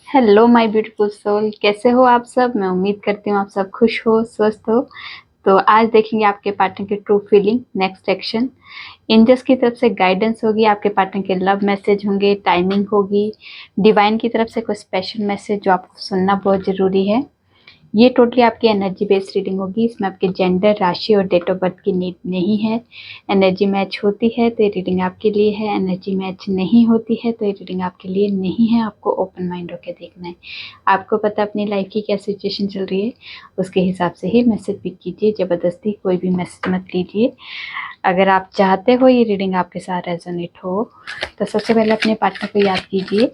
Hello my beautiful soul, कैसे हो आप सब। मैं उम्मीद करती हूँ आप सब खुश हो, स्वस्थ हो। तो आज देखेंगे आपके पार्टनर की true feeling, next action. Angels की तरफ से गाइडेंस होगी, आपके पार्टनर के लव मैसेज होंगे, टाइमिंग होगी, डिवाइन की तरफ से कोई स्पेशल मैसेज जो आपको सुनना बहुत ज़रूरी है। ये टोटली आपकी एनर्जी बेस्ड रीडिंग होगी। इसमें आपके जेंडर, राशि और डेट ऑफ बर्थ की नीड नहीं है। एनर्जी मैच होती है तो ये रीडिंग आपके लिए है, एनर्जी मैच नहीं होती है तो ये रीडिंग आपके लिए नहीं है। आपको ओपन माइंड होकर देखना है। आपको पता अपनी लाइफ की क्या सिचुएशन चल रही है, उसके हिसाब से ही मैसेज पिक कीजिए। ज़बरदस्ती कोई भी मैसेज मत लीजिए। अगर आप चाहते हो ये रीडिंग आपके साथ रेजोनेट हो तो सबसे पहले अपने पार्टनर को याद कीजिए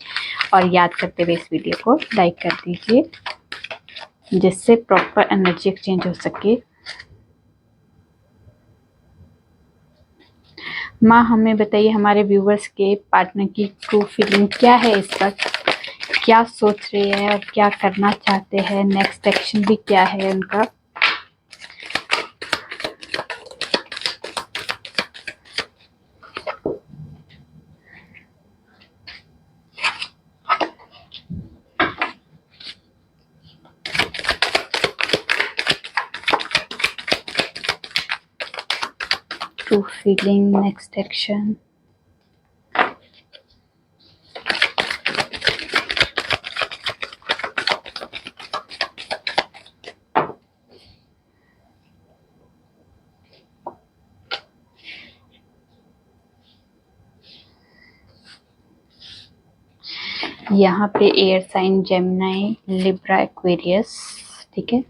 और याद करते हुए इस वीडियो को लाइक कर दीजिए, जिससे प्रॉपर एनर्जी एक्सचेंज हो सके। माँ, हमें बताइए हमारे व्यूवर्स के पार्टनर की ट्रू फीलिंग क्या है इस वक्त, क्या सोच रहे हैं और क्या करना चाहते हैं, नेक्स्ट एक्शन भी क्या है उनका। True feeling, next action. यहाँ पे air sign Gemini, Libra, Aquarius, ठीक है।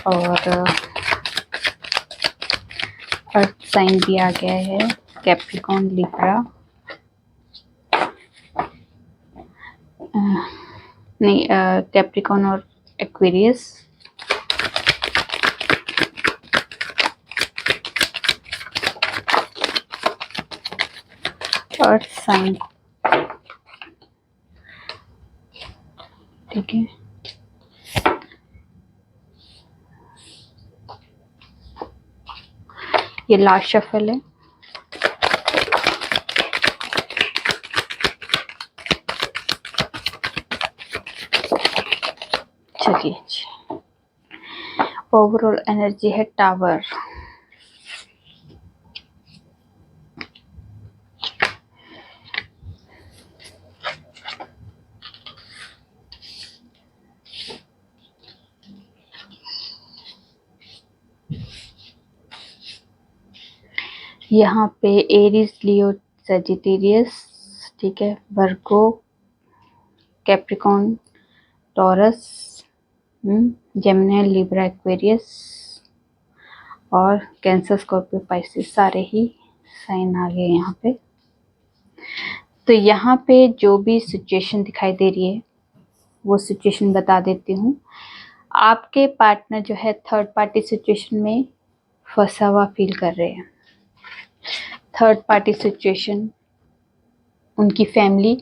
और अर्थ साइन भी आ गया है, कैप्रिकॉर्न, लिब्रा, नहीं, कैप्रिकॉर्न और एक्वेरियस। अर्थ साइन, ठीक है। ये लास्ट शफल है। चलिए, ओवरऑल एनर्जी है टावर। यहाँ पे एरीज, लियो, सजिटेरियस, ठीक है, Virgo, Capricorn, Taurus, Gemini, Libra, Aquarius और कैंसर, स्कॉर्पियो, पाइसेस, सारे ही साइन आ गए यहाँ पे। तो यहाँ पे जो भी सिचुएशन दिखाई दे रही है वो सिचुएशन बता देती हूँ। आपके पार्टनर जो है थर्ड पार्टी सिचुएशन में फंसा हुआ फील कर रहे हैं। थर्ड पार्टी सिचुएशन, उनकी फैमिली,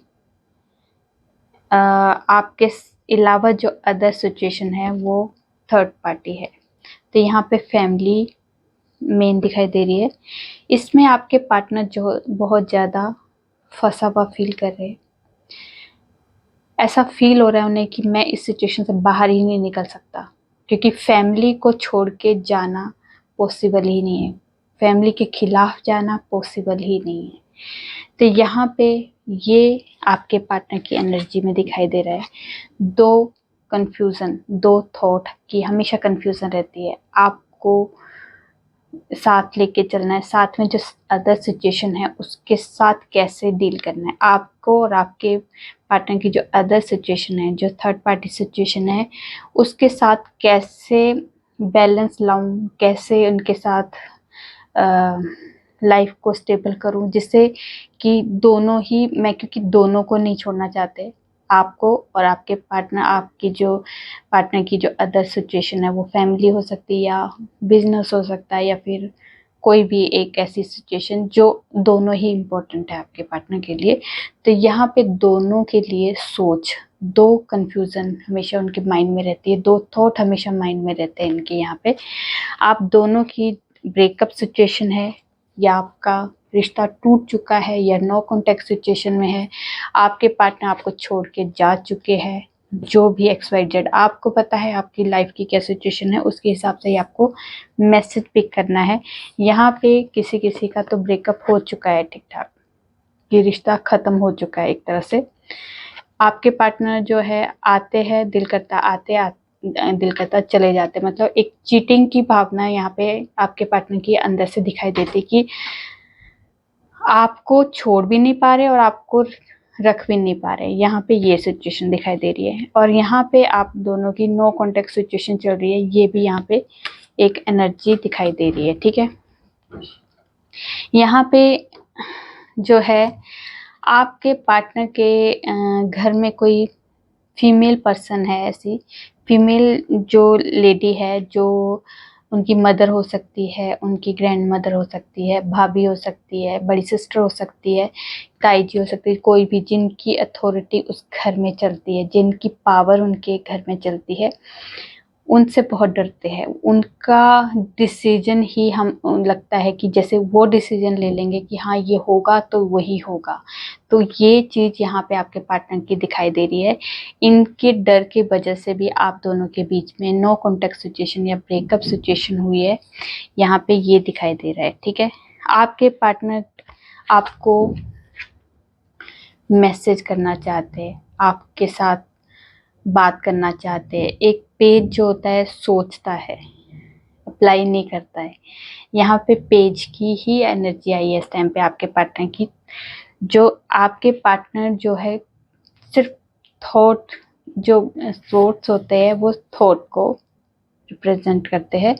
आपके अलावा जो अदर सिचुएशन है वो थर्ड पार्टी है। तो यहाँ पे फैमिली मेन दिखाई दे रही है। इसमें आपके पार्टनर जो बहुत ज़्यादा फंसा हुआ फील कर रहे हैं। ऐसा फील हो रहा है उन्हें कि मैं इस सिचुएशन से बाहर ही नहीं निकल सकता, क्योंकि फैमिली को छोड़ के जाना पॉसिबल ही नहीं है, फैमिली के खिलाफ जाना पॉसिबल ही नहीं है। तो यहाँ पे ये आपके पार्टनर की एनर्जी में दिखाई दे रहा है। दो कंफ्यूजन, दो थॉट की हमेशा कंफ्यूजन रहती है। आपको साथ लेके चलना है, साथ में जो अदर सिचुएशन है उसके साथ कैसे डील करना है आपको, और आपके पार्टनर की जो अदर सिचुएशन है, जो थर्ड पार्टी सिचुएशन है, उसके साथ कैसे बैलेंस लाऊं, कैसे उनके साथ लाइफ को स्टेबल करूं, जिससे कि दोनों ही, मैं क्योंकि दोनों को नहीं छोड़ना चाहते, आपको और आपके पार्टनर, आपकी जो पार्टनर की जो अदर सिचुएशन है वो फैमिली हो सकती है या बिजनेस हो सकता है या फिर कोई भी एक ऐसी सिचुएशन जो दोनों ही इम्पोर्टेंट है आपके पार्टनर के लिए। तो यहाँ पे दोनों के लिए सोच, दो कंफ्यूजन हमेशा उनके माइंड में रहती है, दो थॉट हमेशा माइंड में रहते हैं इनके। यहाँ पे आप दोनों की ब्रेकअप सिचुएशन है या आपका रिश्ता टूट चुका है या नो कॉन्टैक्ट सिचुएशन में है, आपके पार्टनर आपको छोड़ के जा चुके हैं, जो भी XYZ आपको पता है आपकी लाइफ की क्या सिचुएशन है, उसके हिसाब से ही आपको मैसेज पिक करना है। यहाँ पे किसी किसी का तो ब्रेकअप हो चुका है ठीक ठाक, ये रिश्ता ख़त्म हो चुका है एक तरह से। आपके पार्टनर जो है आते हैं, दिल करता दिल करता चले जाते, मतलब एक चीटिंग की भावना यहाँ पे आपके पार्टनर की अंदर से दिखाई देती कि आपको छोड़ भी नहीं पा रहे और आपको रख भी नहीं पा रहे। यहाँ पे ये सिचुएशन दिखाई दे रही है और यहाँ पे आप दोनों की नो कॉन्टैक्ट सिचुएशन चल रही है, ये भी यहाँ पे एक एनर्जी दिखाई दे रही है। ठीक है, यहाँ पे जो है आपके पार्टनर के घर में कोई फीमेल पर्सन है, ऐसी फीमेल जो लेडी है, जो उनकी मदर हो सकती है, उनकी ग्रैंड मदर हो सकती है, भाभी हो सकती है, बड़ी सिस्टर हो सकती है, ताई जी हो सकती है, कोई भी जिनकी अथॉरिटी उस घर में चलती है, जिनकी पावर उनके घर में चलती है, उनसे बहुत डरते हैं। उनका डिसीजन ही हम लगता है कि जैसे वो डिसीजन ले लेंगे कि हाँ ये होगा तो वही होगा। तो ये चीज़ यहाँ पे आपके पार्टनर की दिखाई दे रही है। इनके डर की वजह से भी आप दोनों के बीच में नो कॉन्टैक्ट सिचुएशन या ब्रेकअप सिचुएशन हुई है, यहाँ पे ये दिखाई दे रहा है। ठीक है, आपके पार्टनर आपको मैसेज करना चाहते हैं, आपके साथ बात करना चाहते हैं। एक पेज जो होता है सोचता है, अप्लाई नहीं करता है। यहाँ पे पेज की ही एनर्जी आई है इस टाइम पे आपके पार्टनर की। जो आपके पार्टनर जो है सिर्फ थॉट, जो थॉट्स होते हैं वो थॉट को रिप्रेजेंट करते हैं।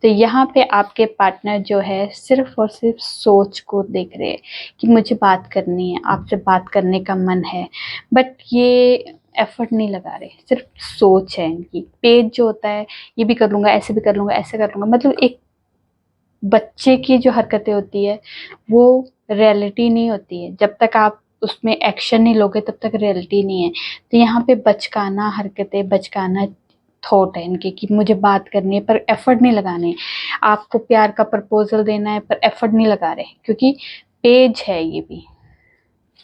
तो यहाँ पे आपके पार्टनर जो है सिर्फ और सिर्फ सोच को देख रहे हैं कि मुझे बात करनी है, आपसे बात करने का मन है, बट ये एफर्ट नहीं लगा रहे, सिर्फ सोच है इनकी। पेज जो होता है ये भी कर लूँगा, ऐसे भी कर लूँगा, ऐसे कर लूँगा, मतलब एक बच्चे की जो हरकतें होती है वो रियलिटी नहीं होती है। जब तक आप उसमें एक्शन नहीं लोगे तब तक रियलिटी नहीं है। तो यहाँ पे बचकाना हरकतें, बचकाना थॉट है इनके कि मुझे बात करनी है पर एफर्ट नहीं लगाने, आपको प्यार का प्रपोजल देना है पर एफर्ट नहीं लगा रहे, क्योंकि पेज है, ये भी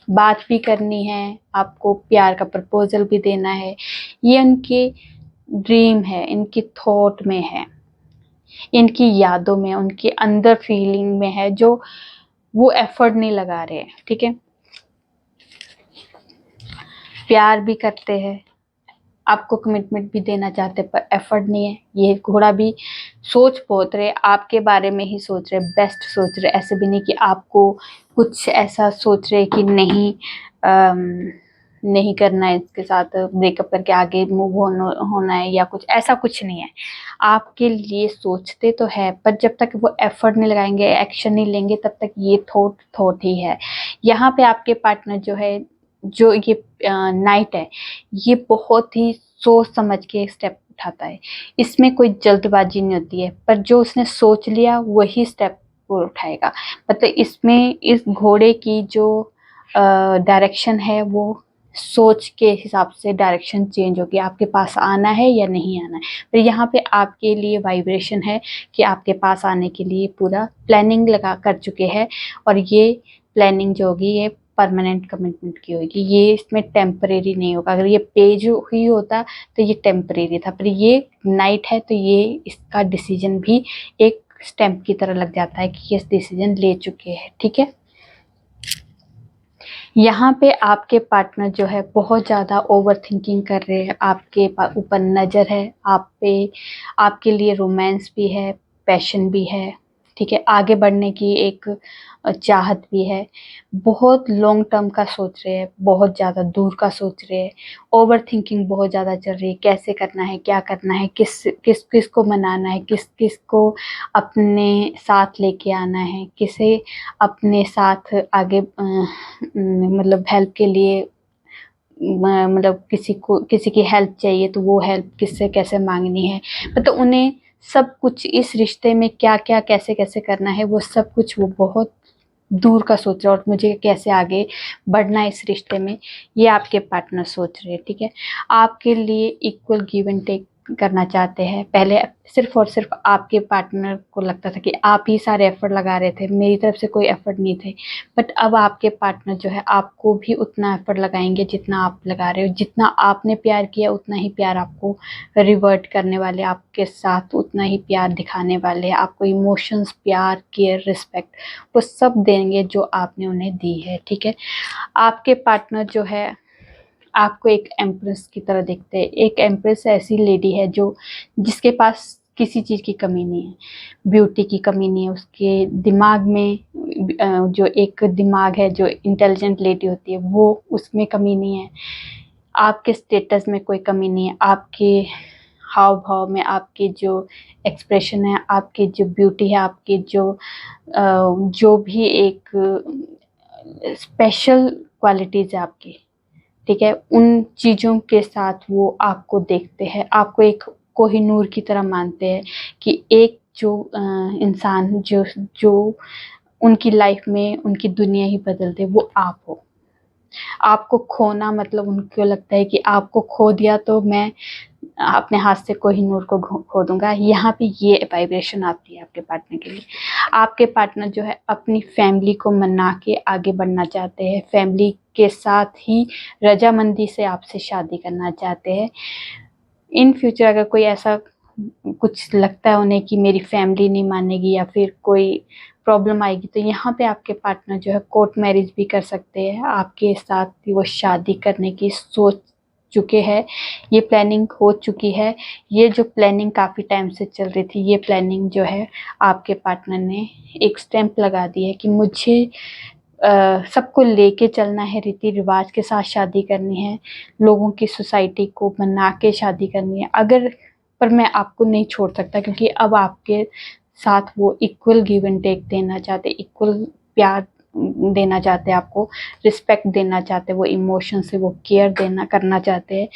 बात भी करनी है, आपको प्यार का प्रपोजल भी देना है। ये इनके ड्रीम है, इनकी थॉट में है, इनकी यादों में, उनके अंदर फीलिंग में है, जो वो एफर्ट नहीं लगा रहे हैं। ठीक है, प्यार भी करते हैं, आपको कमिटमेंट भी देना चाहते पर एफर्ट नहीं है। ये घोड़ा भी सोच बहुत रहे, आपके बारे में ही सोच रहे, बेस्ट सोच रहे, ऐसे भी नहीं कि आपको कुछ ऐसा सोच रहे कि नहीं नहीं करना है इसके साथ, ब्रेकअप करके आगे मूव होना है या कुछ ऐसा, कुछ नहीं है। आपके लिए सोचते तो है पर जब तक वो एफर्ट नहीं लगाएंगे, एक्शन नहीं लेंगे, तब तक ये थॉट ही है। यहाँ पे आपके पार्टनर जो है, जो ये नाइट है, ये बहुत ही सोच समझ के स्टेप उठाता है। इसमें कोई जल्दबाजी नहीं होती है, पर जो उसने सोच लिया वही स्टेप वो उठाएगा। मतलब इसमें इस घोड़े की जो डायरेक्शन है वो सोच के हिसाब से डायरेक्शन चेंज होगी, आपके पास आना है या नहीं आना है। तो यहाँ पे आपके लिए वाइब्रेशन है कि आपके पास आने के लिए पूरा प्लानिंग लगा कर चुके हैं, और ये प्लानिंग जो होगी ये परमानेंट कमिटमेंट की होगी, ये इसमें टेम्परेरी नहीं होगा। अगर ये पेज ही होता तो ये टेम्परेरी था, पर ये नाइट है तो ये इसका डिसीजन भी एक स्टैम्प की तरह लग जाता है कि ये डिसीजन ले चुके हैं। ठीक है, यहाँ पे आपके पार्टनर जो है बहुत ज़्यादा ओवर थिंकिंग कर रहे हैं, आपके ऊपर नज़र है, आप पे, आपके लिए रोमांस भी है, पैशन भी है। ठीक है, आगे बढ़ने की एक चाहत भी है, बहुत लॉन्ग टर्म का सोच रहे हैं, बहुत ज़्यादा दूर का सोच रहे हैं, ओवर थिंकिंग बहुत ज़्यादा चल रही है, कैसे करना है, क्या करना है, किस को मनाना है, किस को अपने साथ लेके आना है, किसे अपने साथ आगे मतलब हेल्प के लिए, मतलब किसी की हेल्प चाहिए तो वो हेल्प किससे कैसे मांगनी है। मतलब उन्हें सब कुछ इस रिश्ते में क्या क्या कैसे कैसे करना है वो सब कुछ वो बहुत दूर का सोच रहा है, और मुझे कैसे आगे बढ़ना है इस रिश्ते में, ये आपके पार्टनर सोच रहे हैं। ठीक है, आपके लिए इक्वल गिव एंड टेक करना चाहते हैं। पहले सिर्फ और सिर्फ आपके पार्टनर को लगता था कि आप ही सारे एफर्ट लगा रहे थे, मेरी तरफ से कोई एफर्ट नहीं थे, बट अब आपके पार्टनर जो है आपको भी उतना एफर्ट लगाएंगे जितना आप लगा रहे हो। जितना आपने प्यार किया उतना ही प्यार आपको रिवर्ट करने वाले, आपके साथ उतना ही प्यार दिखाने वाले, आपको इमोशंस, प्यार, केयर, रिस्पेक्ट वो सब देंगे जो आपने उन्हें दी है। ठीक है, आपके पार्टनर जो है आपको एक एम्प्रेस की तरह देखते हैं। एक एम्प्रेस ऐसी लेडी है जो जिसके पास किसी चीज़ की कमी नहीं है, ब्यूटी की कमी नहीं है, उसके दिमाग में जो एक दिमाग है, जो इंटेलिजेंट लेडी होती है वो उसमें कमी नहीं है, आपके स्टेटस में कोई कमी नहीं है, आपके हाव भाव में, आपके जो एक्सप्रेशन है, आपकी जो ब्यूटी है, आपके जो भी एक स्पेशल क्वालिटीज़ है आपकी, ठीक है, उन चीज़ों के साथ वो आपको देखते हैं, आपको एक कोहिनूर की तरह मानते हैं कि एक जो इंसान जो जो उनकी लाइफ में उनकी दुनिया ही बदल दे वो आप हो। आपको खोना मतलब उनको लगता है कि आपको खो दिया तो मैं अपने हाथ से कोहिनूर को खो दूंगा। यहाँ पे ये वाइब्रेशन आती है आपके पार्टनर के लिए। आपके पार्टनर जो है अपनी फैमिली को मना के आगे बढ़ना चाहते हैं, फैमिली के साथ ही रजामंदी से आपसे शादी करना चाहते हैं। इन फ्यूचर अगर कोई ऐसा कुछ लगता है उन्हें कि मेरी फैमिली नहीं मानेगी या फिर कोई प्रॉब्लम आएगी, तो यहाँ पे आपके पार्टनर जो है कोर्ट मैरिज भी कर सकते हैं, आपके साथ भी वो शादी करने की सोच चुके हैं, ये प्लानिंग हो चुकी है। ये जो प्लानिंग काफ़ी टाइम से चल रही थी, ये प्लानिंग जो है आपके पार्टनर ने एक स्टैंप लगा दी है कि मुझे सबको लेके चलना है, रीति रिवाज के साथ शादी करनी है, लोगों की सोसाइटी को मना के शादी करनी है, अगर पर मैं आपको नहीं छोड़ सकता, क्योंकि अब आपके साथ वो इक्वल गिव एंड टेक देना चाहते, इक्वल प्यार देना चाहते, आपको रिस्पेक्ट देना चाहते, वो इमोशन से वो केयर देना करना चाहते हैं।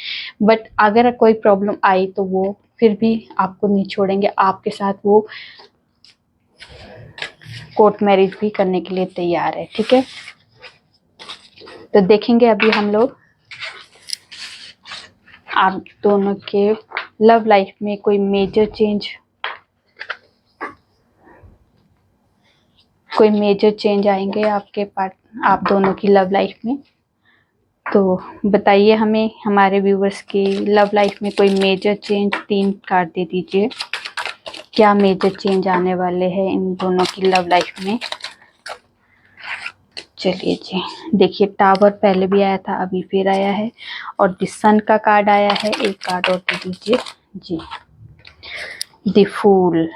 बट अगर कोई प्रॉब्लम आई तो वो फिर भी आपको नहीं छोड़ेंगे, आपके साथ वो कोर्ट मैरिज भी करने के लिए तैयार है। ठीक है, तो देखेंगे अभी हम लोग आप दोनों के लव लाइफ में कोई मेजर चेंज आएंगे आपके आप दोनों की लव लाइफ में। तो बताइए हमें, हमारे व्यूवर्स की लव लाइफ में कोई मेजर चेंज, 3 कार्ड दे दीजिए, क्या मेजर चेंज आने वाले हैं इन दोनों की लव लाइफ में। चलिए जी, देखिए टावर पहले भी आया था, अभी फिर आया है, और द सन का कार्ड आया है। एक कार्ड और दे दीजिए जी, द फूल।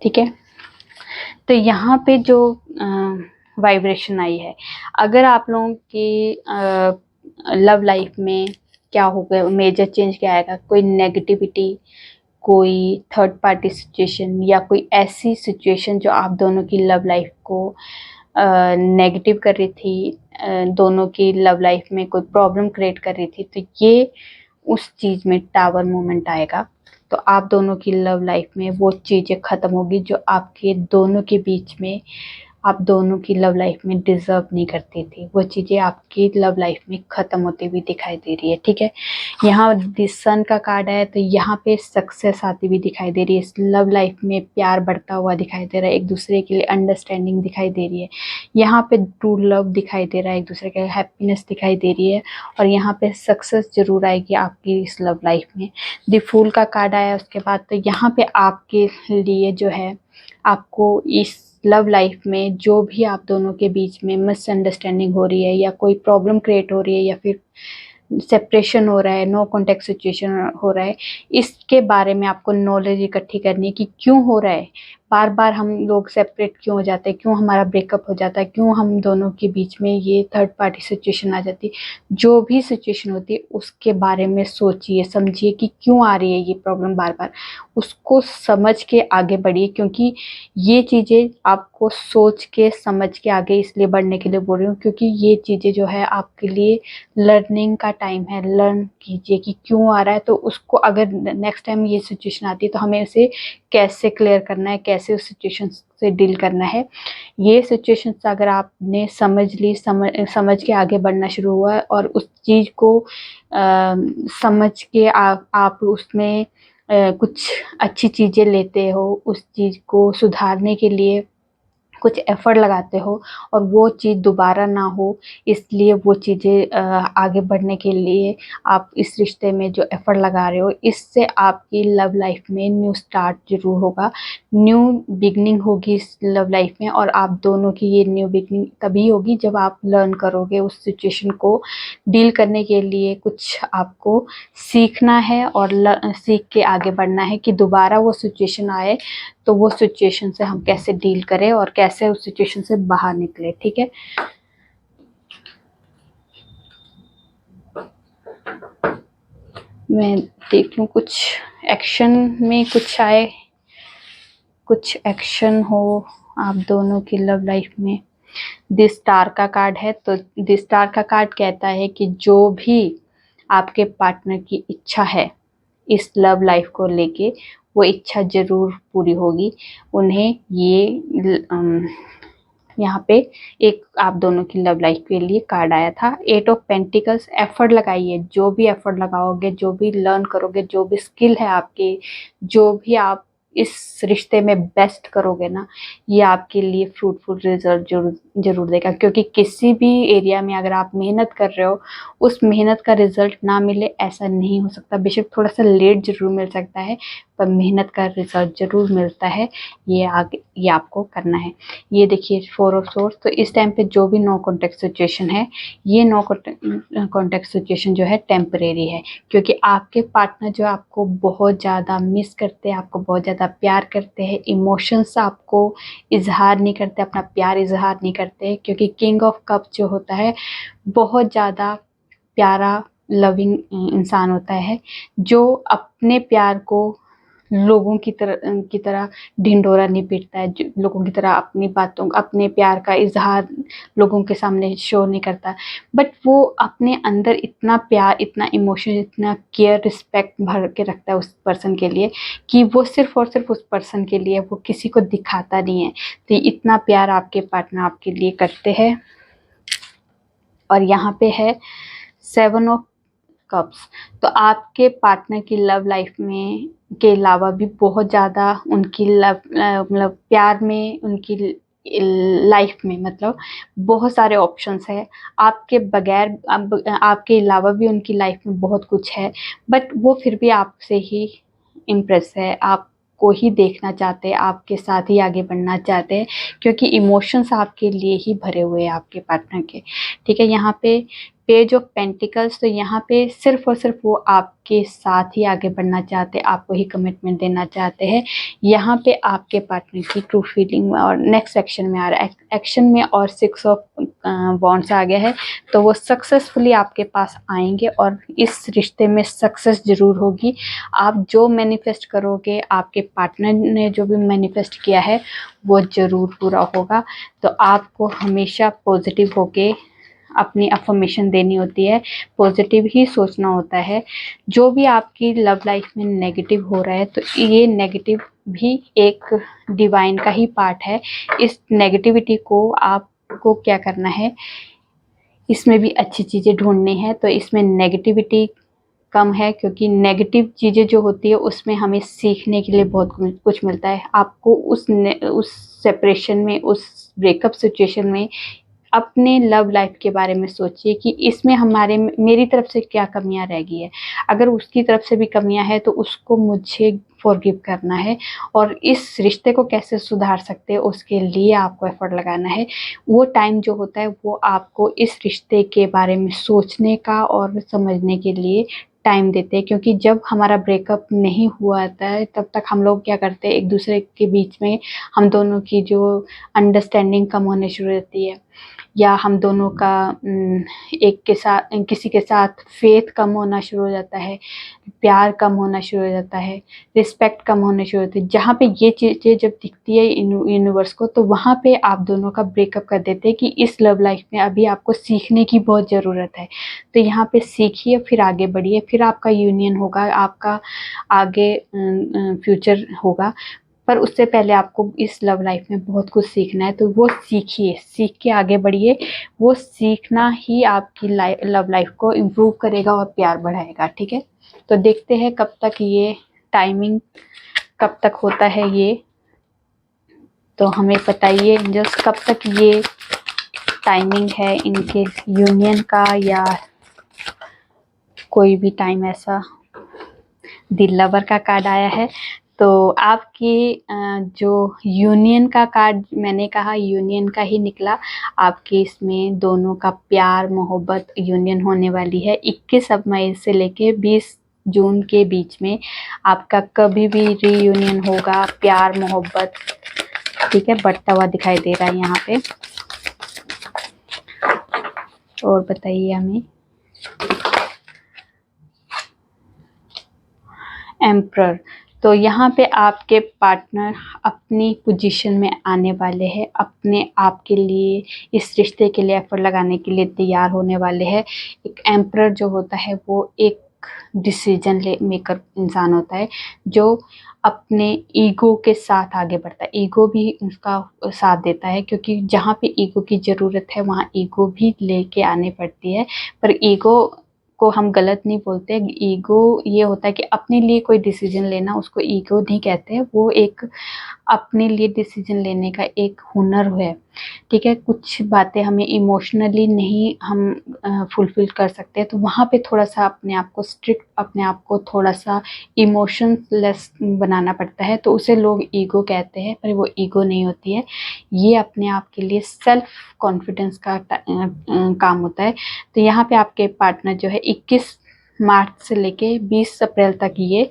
ठीक है, तो यहाँ पे जो वाइब्रेशन आई है, अगर आप लोगों की लव लाइफ में क्या होगा, मेजर चेंज क्या आएगा, कोई नेगेटिविटी, कोई थर्ड पार्टी सिचुएशन, या कोई ऐसी सिचुएशन जो आप दोनों की लव लाइफ को नेगेटिव कर रही थी, दोनों की लव लाइफ में कोई प्रॉब्लम क्रिएट कर रही थी, तो ये उस चीज़ में टावर मोमेंट आएगा। तो आप दोनों की लव लाइफ में वो चीज़ें ख़त्म होगी जो आपके दोनों के बीच में, आप दोनों की लव लाइफ में डिज़र्व नहीं करती थी, वो चीज़ें आपकी लव लाइफ में ख़त्म होती हुई दिखाई दे रही है। ठीक है, यहाँ द सन का कार्ड है, तो यहाँ पे सक्सेस आती हुई दिखाई दे रही है, इस लव लाइफ में प्यार बढ़ता हुआ दिखाई दे रहा है, एक दूसरे के लिए अंडरस्टैंडिंग दिखाई दे रही है, यहाँ पे ट्रू लव दिखाई दे रहा है, एक दूसरे के हैप्पीनेस दिखाई दे रही है, और यहाँ पे सक्सेस जरूर आएगी आपकी इस लव लाइफ में। द फूल का कार्ड आया उसके बाद, तो यहाँ पे आपके लिए जो है, आपको इस लव लाइफ में जो भी आप दोनों के बीच में मिसअंडरस्टैंडिंग हो रही है, या कोई प्रॉब्लम क्रिएट हो रही है, या फिर सेपरेशन हो रहा है, नो कॉन्टेक्ट सिचुएशन हो रहा है, इसके बारे में आपको नॉलेज इकट्ठी करनी है कि क्यों हो रहा है, बार बार हम लोग सेपरेट क्यों हो जाते हैं, क्यों हमारा ब्रेकअप हो जाता है, क्यों हम दोनों के बीच में ये थर्ड पार्टी सिचुएशन आ जाती है। जो भी सिचुएशन होती है उसके बारे में सोचिए, समझिए कि क्यों आ रही है ये प्रॉब्लम बार बार, उसको समझ के आगे बढ़िए, क्योंकि ये चीज़ें आपको सोच के समझ के आगे इसलिए बढ़ने के लिए बोल रही हूँ, क्योंकि ये चीज़ें जो है आपके लिए लर्निंग का टाइम है। लर्न कीजिए कि क्यों आ रहा है, तो उसको अगर नेक्स्ट टाइम ये सिचुएशन आती है तो हमें उसे कैसे क्लियर करना है, कैसे कैसे उस सिचुएशन से डील करना है। ये सिचुएशन अगर आपने समझ के आगे बढ़ना शुरू हुआ और उस चीज़ को समझ के आप उसमें कुछ अच्छी चीज़ें लेते हो, उस चीज़ को सुधारने के लिए कुछ एफर्ट लगाते हो और वो चीज़ दोबारा ना हो, इसलिए वो चीज़ें आगे बढ़ने के लिए आप इस रिश्ते में जो एफर्ट लगा रहे हो, इससे आपकी लव लाइफ में न्यू स्टार्ट ज़रूर होगा, न्यू बिगनिंग होगी इस लव लाइफ में। और आप दोनों की ये न्यू बिगनिंग तभी होगी जब आप लर्न करोगे उस सिचुएशन को डील करने के लिए। कुछ आपको सीखना है और सीख के आगे बढ़ना है कि दोबारा वो सिचुएशन आए तो वो सिचुएशन से हम कैसे डील करें और कैसे उस सिचुएशन से बाहर निकले। ठीक है, मैं देख लूँ कुछ एक्शन में कुछ आए, कुछ एक्शन हो आप दोनों की लव लाइफ में। दिस स्टार का कार्ड है, तो दिस स्टार का कार्ड कहता है कि जो भी आपके पार्टनर की इच्छा है इस लव लाइफ को लेके, वो इच्छा ज़रूर पूरी होगी। उन्हें ये यहाँ पे एक आप दोनों की लव लाइफ के लिए कार्ड आया था, 8 ऑफ पेंटिकल्स। एफर्ट लगाइए, जो भी एफर्ट लगाओगे, जो भी लर्न करोगे, जो भी स्किल है आपकी, जो भी आप इस रिश्ते में बेस्ट करोगे ना, ये आपके लिए फ्रूटफुल रिजल्ट जरूर देगा। क्योंकि किसी भी एरिया में अगर आप मेहनत कर रहे हो, उस मेहनत का रिजल्ट ना मिले ऐसा नहीं हो सकता। बेशक थोड़ा सा लेट जरूर मिल सकता है, पर मेहनत का रिजल्ट जरूर मिलता है। ये आपको करना है। ये देखिए 4 ऑफ सोर्ड्स, तो इस टाइम पे जो भी नो कॉन्टेक्ट सिचुएशन है, ये नो कॉन्टेक्ट सिचुएशन जो है टेम्परेरी है। क्योंकि आपके पार्टनर जो आपको बहुत ज़्यादा मिस करते हैं, आपको बहुत ज़्यादा प्यार करते हैं, इमोशंस आपको इजहार नहीं करते, अपना प्यार इजहार नहीं करते। क्योंकि किंग ऑफ कप जो होता है बहुत ज़्यादा प्यारा लविंग इंसान होता है, जो अपने प्यार को लोगों की तरह ढिंढोरा नहीं पीटता है, लोगों की तरह अपनी बातों, अपने प्यार का इजहार लोगों के सामने शो नहीं करता। बट वो अपने अंदर इतना प्यार, इतना इमोशन, इतना केयर, रिस्पेक्ट भर के रखता है उस पर्सन के लिए कि वो सिर्फ और सिर्फ उस पर्सन के लिए, वो किसी को दिखाता नहीं है। तो इतना प्यार आपके पार्टनर आपके लिए करते हैं। और यहाँ पे है 7 ऑफ कप्स, तो आपके पार्टनर की लव लाइफ में के अलावा भी बहुत ज़्यादा उनकी मतलब प्यार में, उनकी लाइफ में मतलब बहुत सारे ऑप्शंस है। आपके बगैर, आपके अलावा भी उनकी लाइफ में बहुत कुछ है, बट वो फिर भी आपसे ही इम्प्रेस है, आपको ही देखना चाहते हैं, आपके साथ ही आगे बढ़ना चाहते हैं। क्योंकि इमोशंस आपके लिए ही भरे हुए हैं आपके पार्टनर के। ठीक है, यहाँ पे पेज ऑफ पेंटिकल्स, तो यहाँ पे सिर्फ और सिर्फ वो आपके साथ ही आगे बढ़ना चाहते हैं, आपको ही कमिटमेंट देना चाहते हैं। यहाँ पे आपके पार्टनर की ट्रू फीलिंग और नेक्स्ट एक्शन में आ रहा है, एक्शन में, और 6 ऑफ वॉन्ड्स आ गया है। तो वो सक्सेसफुली आपके पास आएंगे और इस रिश्ते में सक्सेस जरूर होगी। आप जो मैनिफेस्ट करोगे, आपके पार्टनर ने जो भी मैनिफेस्ट किया है वो ज़रूर पूरा होगा। तो आपको हमेशा पॉजिटिव होके अपनी अफर्मेशन देनी होती है, पॉजिटिव ही सोचना होता है। जो भी आपकी लव लाइफ में नेगेटिव हो रहा है, तो ये नेगेटिव भी एक डिवाइन का ही पार्ट है। इस नेगेटिविटी को आपको क्या करना है, इसमें भी अच्छी चीज़ें ढूंढनी है। तो इसमें नेगेटिविटी कम है, क्योंकि नेगेटिव चीज़ें जो होती है उसमें हमें सीखने के लिए बहुत कुछ मिलता है। आपको उस सेपरेशन में, उस ब्रेकअप सिचुएशन में अपने लव लाइफ के बारे में सोचिए कि इसमें मेरी तरफ से क्या कमियां रह गई है। अगर उसकी तरफ से भी कमियां है तो उसको मुझे फॉरगिव करना है, और इस रिश्ते को कैसे सुधार सकते हैं उसके लिए आपको एफर्ट लगाना है। वो टाइम जो होता है वो आपको इस रिश्ते के बारे में सोचने का और समझने के लिए टाइम देते हैं। क्योंकि जब हमारा ब्रेकअप नहीं हुआ था तब तक हम लोग क्या करते हैं, एक दूसरे के बीच में हम दोनों की जो अंडरस्टैंडिंग कम होने शुरू होती है, या हम दोनों का एक के साथ, किसी के साथ फेथ कम होना शुरू हो जाता है, प्यार कम होना शुरू हो जाता है, रिस्पेक्ट कम होने शुरू होती है। जहाँ पे ये चीज़ें जब दिखती है यूनिवर्स को, तो वहाँ पे आप दोनों का ब्रेकअप कर देते हैं कि इस लव लाइफ में अभी आपको सीखने की बहुत ज़रूरत है। तो यहाँ पे सीखिए, फिर आगे बढ़िए, फिर आपका यूनियन होगा, आपका आगे फ्यूचर होगा। पर उससे पहले आपको इस लव लाइफ में बहुत कुछ सीखना है, तो वो सीखिए, सीख के आगे बढ़िए। वो सीखना ही आपकी लव लाइफ को इम्प्रूव करेगा और प्यार बढ़ाएगा, ठीक है। तो देखते हैं कब तक ये टाइमिंग कब तक होता है ये, तो हमें बताइए एंजल्स कब तक ये टाइमिंग है इनके यूनियन का, या कोई भी टाइम ऐसा। द लवर का कार्ड आया है, तो आपकी जो यूनियन का कार्ड, मैंने कहा यूनियन का ही निकला। आपके इसमें दोनों का प्यार मोहब्बत यूनियन होने वाली है 21 मई से लेके 20 जून के बीच में। आपका कभी भी रीयूनियन होगा, प्यार मोहब्बत, ठीक है, बढ़ता हुआ दिखाई दे रहा है यहाँ पे। और बताइए हमें। एम्परर, तो यहाँ पे आपके पार्टनर अपनी पोजीशन में आने वाले हैं, अपने आप के लिए, इस रिश्ते के लिए एफर्ट लगाने के लिए तैयार होने वाले हैं। एक एम्परर जो होता है वो एक डिसीजन मेकर इंसान होता है, जो अपने ईगो के साथ आगे बढ़ता है। ईगो भी उसका साथ देता है, क्योंकि जहाँ पे ईगो की ज़रूरत है वहाँ ईगो भी लेके आनी पड़ती है। पर ईगो को हम गलत नहीं बोलते। ईगो ये होता है कि अपने लिए कोई डिसीजन लेना, उसको ईगो नहीं कहते। वो एक अपने लिए डिसीजन लेने का एक हुनर है, ठीक है। कुछ बातें हमें इमोशनली नहीं हम फुलफिल कर सकते, तो वहाँ पे थोड़ा सा अपने आप को स्ट्रिक्ट, अपने आप को थोड़ा सा इमोशनलेस बनाना पड़ता है, तो उसे लोग ईगो कहते हैं, पर वो ईगो नहीं होती है। ये अपने आप के लिए सेल्फ कॉन्फिडेंस का काम होता है। तो यहाँ पे आपके पार्टनर जो है 21 मार्च से लेके 20 अप्रैल तक ये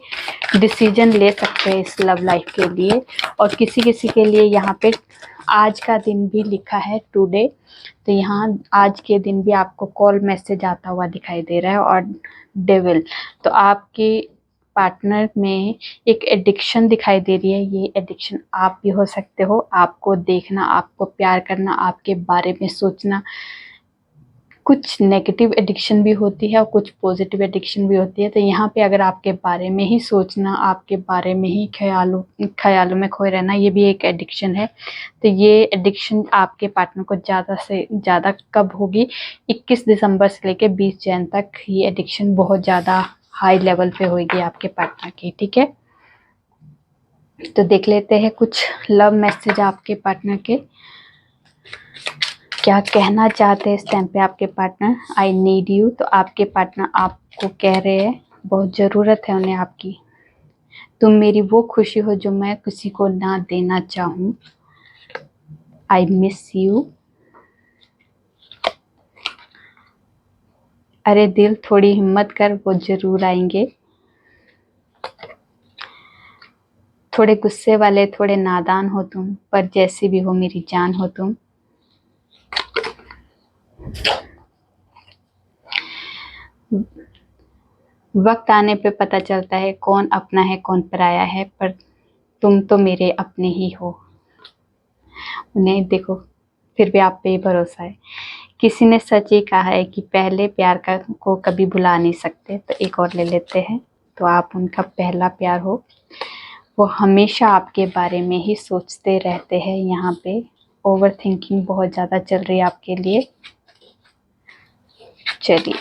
डिसीजन ले सकते हैं इस लव लाइफ के लिए। और किसी किसी के लिए यहाँ पे आज का दिन भी लिखा है, टुडे। तो यहाँ आज के दिन भी आपको कॉल मैसेज आता हुआ दिखाई दे रहा है। और डेविल, तो आपके पार्टनर में एक एडिक्शन दिखाई दे रही है। ये एडिक्शन आप भी हो सकते हो। आपको देखना, आपको प्यार करना, आपके बारे में सोचना। कुछ नेगेटिव एडिक्शन भी होती है और कुछ पॉजिटिव एडिक्शन भी होती है। तो यहाँ पे अगर आपके बारे में ही सोचना, आपके बारे में ही ख्यालों में खोए रहना, ये भी एक एडिक्शन है। तो ये एडिक्शन आपके पार्टनर को ज़्यादा से ज़्यादा कब होगी? 21 दिसंबर से लेकर 20 जैन तक ये एडिक्शन बहुत ज़्यादा हाई लेवल पे होगी आपके पार्टनर की, ठीक है। तो देख लेते हैं कुछ लव मैसेज आपके पार्टनर के, क्या कहना चाहते हैं इस टाइम पे आपके पार्टनर। आई नीड यू, तो आपके पार्टनर आपको कह रहे हैं बहुत ज़रूरत है उन्हें आपकी। तुम मेरी वो खुशी हो जो मैं किसी को ना देना चाहूँ। I miss you. अरे दिल थोड़ी हिम्मत कर, वो ज़रूर आएंगे। थोड़े गुस्से वाले, थोड़े नादान हो तुम, पर जैसी भी हो मेरी जान हो तुम। वक्त आने पे पता चलता है कौन अपना है कौन पराया है, पर तुम तो मेरे अपने ही हो। उन्हें देखो, फिर भी आप पे ही भरोसा है। किसी ने सच ही कहा है कि पहले प्यार को कभी भुला नहीं सकते। तो एक और ले लेते हैं। तो आप उनका पहला प्यार हो। वो हमेशा आपके बारे में ही सोचते रहते हैं। यहाँ पे ओवर थिंकिंग बहुत ज़्यादा चल रही है आपके लिए। चलिए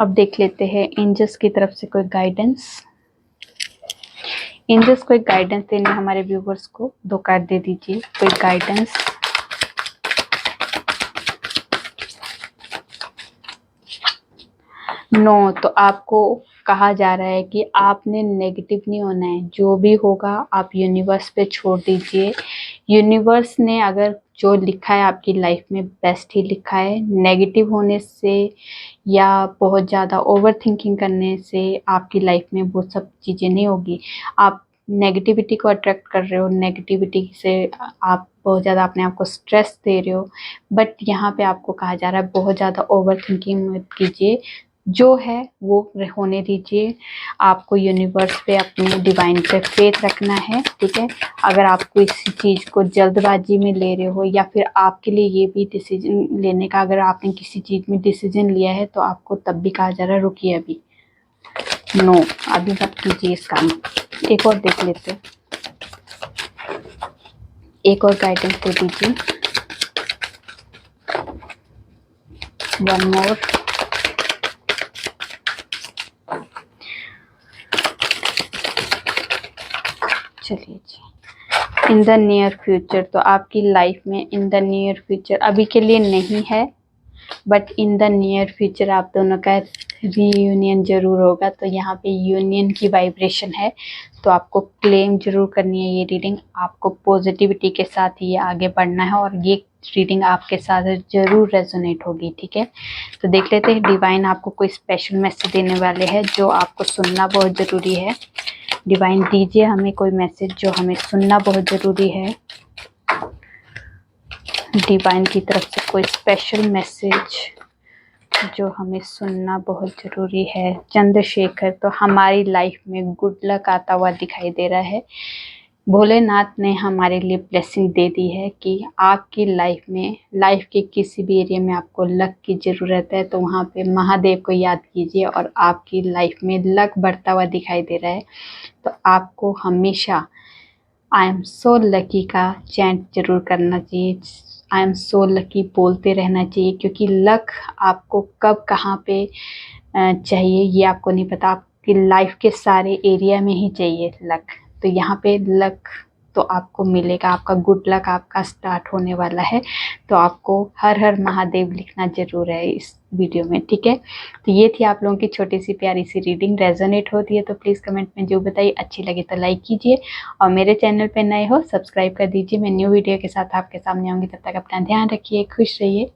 अब देख लेते हैं एंजल्स की तरफ से कोई गाइडेंस। एंजल्स कोई गाइडेंस देने हमारे व्यूवर्स को, 2 कार्ड दे दीजिए कोई गाइडेंस। नो, तो आपको कहा जा रहा है कि आपने नेगेटिव नहीं होना है। जो भी होगा आप यूनिवर्स पे छोड़ दीजिए। यूनिवर्स ने अगर जो लिखा है आपकी लाइफ में बेस्ट ही लिखा है। नेगेटिव होने से या बहुत ज़्यादा ओवर थिंकिंग करने से आपकी लाइफ में वो सब चीज़ें नहीं होगी। आप नेगेटिविटी को अट्रैक्ट कर रहे हो, नेगेटिविटी से आप बहुत ज़्यादा अपने आप को स्ट्रेस दे रहे हो। बट यहाँ पे आपको कहा जा रहा है बहुत ज़्यादा ओवर थिंकिंग मत कीजिए, जो है वो होने दीजिए। आपको यूनिवर्स पे, अपने डिवाइन पे फेथ रखना है, ठीक है। अगर आप किसी चीज़ को जल्दबाजी में ले रहे हो, या फिर आपके लिए ये भी डिसीजन लेने का, अगर आपने किसी चीज़ में डिसीजन लिया है तो आपको तब भी कहा जा रहा है रुकिए अभी, नो अभी मत कीजिए इस काम। एक और देख लेते हैं, एक और गाइडेंस दे दीजिए। One more. चलिए जी, इन द नियर फ्यूचर, तो आपकी लाइफ में इन द नियर फ्यूचर अभी के लिए नहीं है, but in the near future आप दोनों का रीयूनियन जरूर होगा। तो यहाँ पे यूनियन की वाइब्रेशन है, तो आपको क्लेम जरूर करनी है ये रीडिंग। आपको पॉजिटिविटी के साथ ये आगे बढ़ना है और ये रीडिंग आपके साथ जरूर रेजोनेट होगी, ठीक है। तो देख लेते हैं डिवाइन आपको कोई स्पेशल मैसेज देने वाले हैं जो आपको सुनना बहुत ज़रूरी है। डिवाइन दीजिए हमें कोई मैसेज जो हमें सुनना बहुत ज़रूरी है। डिवाइन की तरफ से कोई स्पेशल मैसेज जो हमें सुनना बहुत ज़रूरी है। चंद्रशेखर, तो हमारी लाइफ में गुड लक आता हुआ दिखाई दे रहा है। भोलेनाथ ने हमारे लिए ब्लेसिंग दे दी है कि आपकी लाइफ में, लाइफ के किसी भी एरिया में आपको लक की ज़रूरत है, तो वहाँ पे महादेव को याद कीजिए और आपकी लाइफ में लक बढ़ता हुआ दिखाई दे रहा है। तो आपको हमेशा आई एम सो लकी का चैंट जरूर करना चाहिए, आई एम सो लकी बोलते रहना चाहिए, क्योंकि लक आपको कब कहाँ पे चाहिए ये आपको नहीं पता। आपकी लाइफ के सारे एरिया में ही चाहिए लक, तो यहाँ पे लक तो आपको मिलेगा। आपका गुड लक आपका स्टार्ट होने वाला है, तो आपको हर हर महादेव लिखना जरूर है इस वीडियो में, ठीक है। तो ये थी आप लोगों की छोटी सी प्यारी सी रीडिंग। रेजोनेट होती है तो प्लीज़ कमेंट में जो बताइए। अच्छी लगे तो लाइक कीजिए और मेरे चैनल पे नए हो सब्सक्राइब कर दीजिए। मैं न्यू वीडियो के साथ आपके सामने आऊँगी, तब तक अपना ध्यान रखिए, खुश रहिए।